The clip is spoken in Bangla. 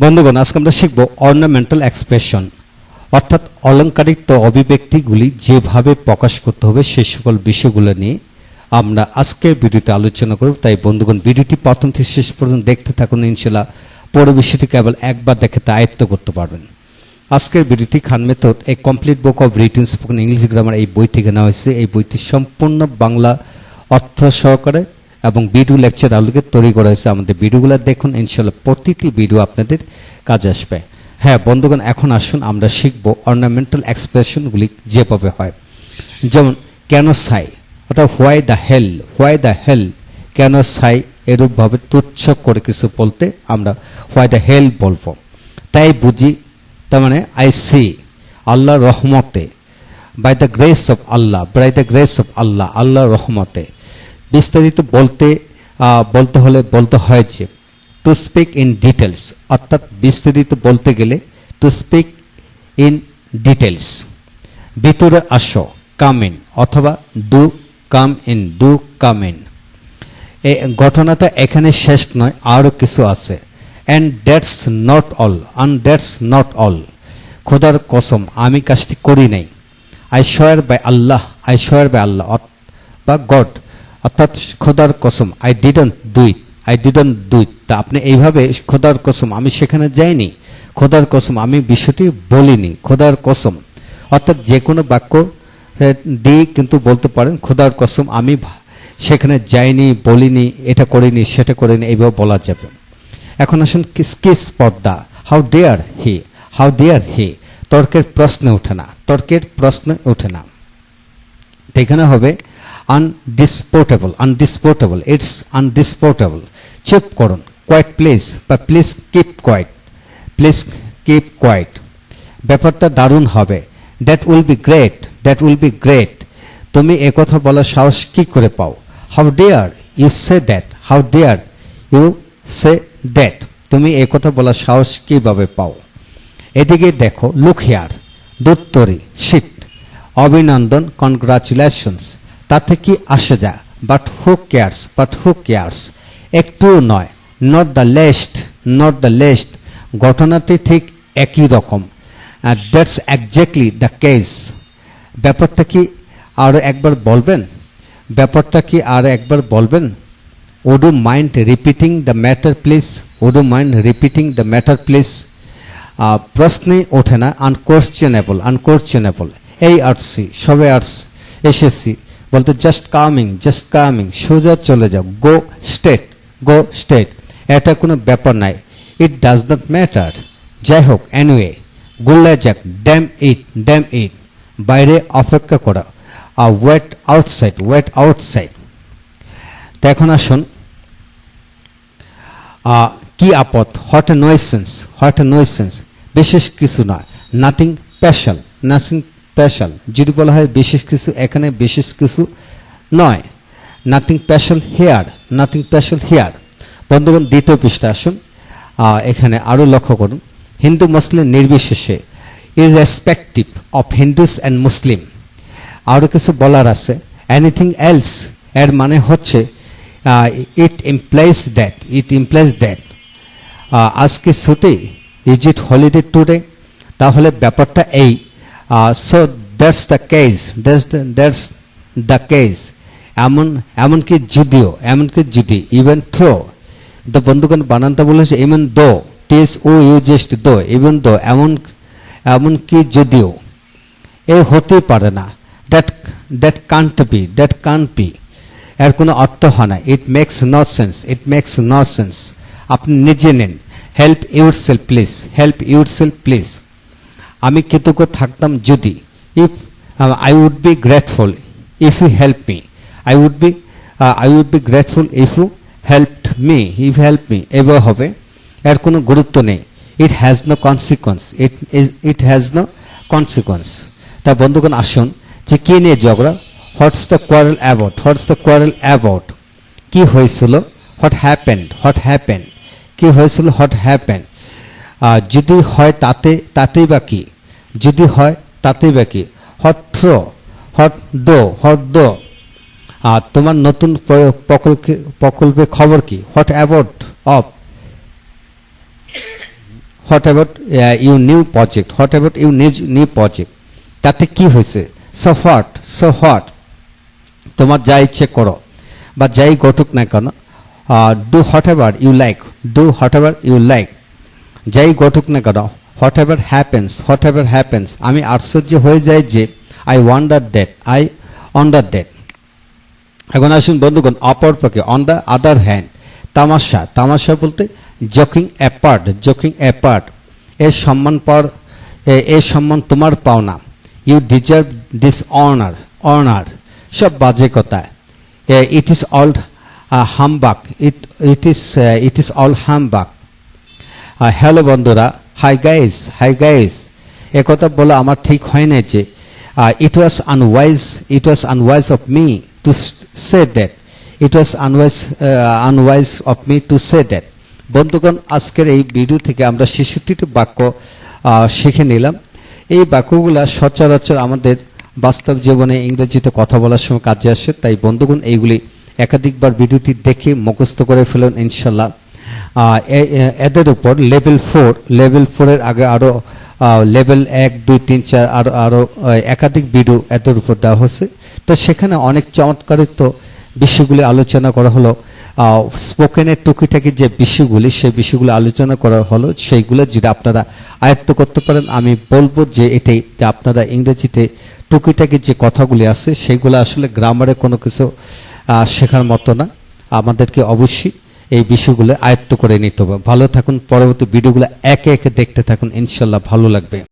বন্ধুগণ, আজকে আমরা শিখব অর্নামেন্টাল এক্সপ্রেশন, অর্থাৎ অলংকারিক অভিব্যক্তিগুলি যেভাবে প্রকাশ করতে হবে সেই সকল বিষয়গুলো নিয়ে আমরা আজকের ভিডিওতে আলোচনা করব। তাই বন্ধুগণ, ভিডিওটি প্রথম থেকে শেষ পর্যন্ত দেখতে থাকুন। ইনশাআল্লাহ পুরো বিষয়টি কেবল একবার দেখে তা আয়ত্ত করতে পারবেন। আজকের ভিডিওটি Khan method a complete book of written spoken English grammar এই বই থেকে নেওয়া হয়েছে। এই বইটি সম্পূর্ণ বাংলা অর্থ সহকারে এবং ভিডিও লেকচার আলোকে তৈরি করা হয়েছে। আমাদের ভিডিওগুলো দেখুন, ইনশাআল্লাহ প্রতিটি ভিডিও আপনাদের কাজে আসবে। হ্যাঁ বন্ধুগণ, এখন আসুন আমরা শিখব অর্নামেন্টাল এক্সপ্রেশনগুলি যেভাবে হয়। যেমন কেন সাই, অর্থাৎ হোয়াই দ্য হেল, কেন সাই, এরূপভাবে তুচ্ছ করে কিছু বলতে আমরা হোয়াই দ্য হেল বলবো। তাই বুঝি, তার মানে আই সি, আল্লাহ রহমতে, বাই দ্য গ্রেস অফ আল্লাহ, আল্লাহ রহমতে। বিস্তারিত বলতে হলে বলতে হয় যে টু স্পিক ইন ডিটেলস, অর্থাৎ বিস্তারিত বলতে গেলে টু স্পিক ইন ডিটেলস। ভিতরে আসো, কাম ইন, অথবা ডু কাম ইন। এই ঘটনাটা এখানে শেষ নয়, আরও কিছু আছে। অ্যান্ড দ্যাটস নট অল, খোদার কসম আমি কাজটি করি নাই। আই সোয়ার বাই আল্লাহ বা গড, অর্থাৎ খোদার কসম আই ডিডন্ট ডু ইট। তা আপনি এইভাবে খোদার কসম আমি সেখানে যাইনি, খোদার কসম আমি বিষয়টি বলিনি, খোদার কসম। অর্থাৎ যে কোনো বাক্য দিয়ে কিন্তু বলতে পারেন খোদার কসম আমি সেখানে যাইনি, বলিনি, এটা করিনি, সেটা করিনি, এইভাবে বলা যাবে। এখন আসুন কিস পর্দা, হাউ ডেয়ার হি, তর্কের প্রশ্নে ওঠে না। এখানে হবে আনডিসপোর্টেবল, ইটস আনডিসপোর্টেবল। চুপ করুন, কোয়াইট প্লিজ, বা প্লিজ কিপ কোয়াইট। ব্যাপারটা দারুণ হবে, দ্যাট উইল বি গ্রেট। তুমি একথা বলার সাহস কি করে পাও? How dare you say that, তুমি একথা বলার সাহস কিভাবে পাও? এদিকে দেখো, লুক হিয়ার, দুত্তরি, শিট, অভিনন্দন, কনগ্রাচুলেশনস, তাতে কি আসে যায়? বাট হু কেয়ার্স, একটুও নয়। নট দ্য লেস্ট, ঘটনাটি ঠিক একই রকম। দ্যাটস এক্স্যাক্টলি দ্য কেস, ব্যাপারটা কি আরও একবার বলবেন? Would you mind repeating the matter please? প্রশ্নে ওঠে না, আনকোয়েশ্চেনেবল। এই আসছি, সবে এসেছি বলতে জাস্ট কামিং, সোজা চলে যাও। গো স্টেট, এটা কোনো ব্যাপার নাই। ইট ডাজ নট ম্যাটার, যাই হোক, এনিওয়ে, গোল্লা যাক, ড্যাম ইট, বাইরে অপেক্ষা করা। Wait outside. তো এখন আসুন, কি আপদ, হোয়াট এ নয়সেন্স, বিশেষ কিছু নয়। নাথিং স্পেশাল, যদি বলা হয় বিশেষ কিছু, এখানে বিশেষ কিছু নয়। Nothing special here. বন্ধুগণ, দ্বিতীয় পৃষ্ঠা আসুন, এখানে আরও লক্ষ্য করুন, হিন্দু মুসলিম নির্বিশেষে, ইররেসপেক্টিভ অফ হিন্দুস অ্যান্ড মুসলিম। আরও কিছু বলার আছে। এনিথিং এলস, এর মানে হচ্ছে ইট ইমপ্লাইজ দ্যাট, আজকে ছুটি, ইজ ইট হলিডে টুডে, তাহলে ব্যাপারটা এই। সো দ্যাটস দ্য কেস, এমনকি যদি, ইভেন থ্রো, তো বন্ধুগণ বানানটা বলেছে ইভেন দো, দো, ইভেন দো, এমনকি যদিও। এ হতে পারে না, দ্যাট কান্ট বি, এর কোনো অর্থ হয় না। ইট মেক্স নো সেন্স, আপনি নিজে নেন। হেল্প ইউরসেলফ প্লিজ, আমি কৃতজ্ঞ থাকতাম যদি, if I would be grateful if you help me, I would be grateful if you help me, এবার হবে। এর কোনো গুরুত্ব নেই। It has no consequence. তা বন্ধুগণ আসুন, যে কি নিয়ে ঝগড়া? হোয়াটস দ্য কোয়ারেল অ্যাবাউট, কি হয়েছিল? হোয়াট হ্যাপেন্ড, কি হয়েছিল? What happened. যদি হয় তাতেই বা কি, হোয়াট দো, তোমার নতুন প্রকল্পের খবর কি? What about what about you new project, what about you new project, তাতে কি হয়েছে? সো হোয়াট, তোমার যা ইচ্ছে করো বা যাই ঘটুক না কেন, do whatever you like, do whatever you like, যাই ঘটুক না কেন, হোয়াট এভার হ্যাপেন্স, আমি আশ্চর্য হয়ে যাই যে, আই ওয়ান্ডার দ্যাট। এখন আসুন বন্ধুগণ, অপরপক্ষে অন দ্য আদার হ্যান্ড, তামাশা বলতে জোকিং অ্যাপার্ট, এর সম্মান তোমার পাওনা, ইউ ডিজার্ভ দিস অনার, সব বাজে কথা। It is all humbug, it is all humbug. Hello বন্ধুরা, হাই গাইস, একথা বলা আমার ঠিক হয় না যে, it was unwise of me to say that, unwise of me to say that. বন্ধুগণ, আজকের এই ভিডিও থেকে আমরা 66টি বাক্য শিখে নিলাম। এই বাক্যগুলা সচরাচর আমাদের বাস্তব জীবনে ইংরেজিতে কথা বলার সময় কাজে আসে। তাই বন্ধুগণ, এইগুলি একাধিকবার ভিডিওটি দেখে মুখস্থ করে ফেলুন ইনশাল্লাহ। এদের উপর লেভেল 4 এর আগে আরও লেভেল 1, 2, 3, 4 আরও একাধিক ভিডিও এদের উপর দেওয়া হয়েছে। তো সেখানে অনেক চমৎকারিত বিষয়গুলি আলোচনা করা হলো। স্পোকেনের টুকিটাকি যে বিষয়গুলি, সেই বিষয়গুলো আলোচনা করা হলো। সেইগুলো যদি আপনারা আয়ত্ত করতে পারেন, আমি বলবো যে এটাই, যে আপনারা ইংরেজিতে টুকিটাকি যে কথাগুলি আছে সেইগুলো আসলে গ্রামারে কোনো কিছু শেখার মতো না। আমাদেরকে অবশ্যই এই বিষয়গুলো আয়ত্ত করে নিতে হবে। ভালো থাকুন, পরবর্তী ভিডিওগুলো একে একে দেখতে থাকুন, ইনশাল্লাহ ভালো লাগবে।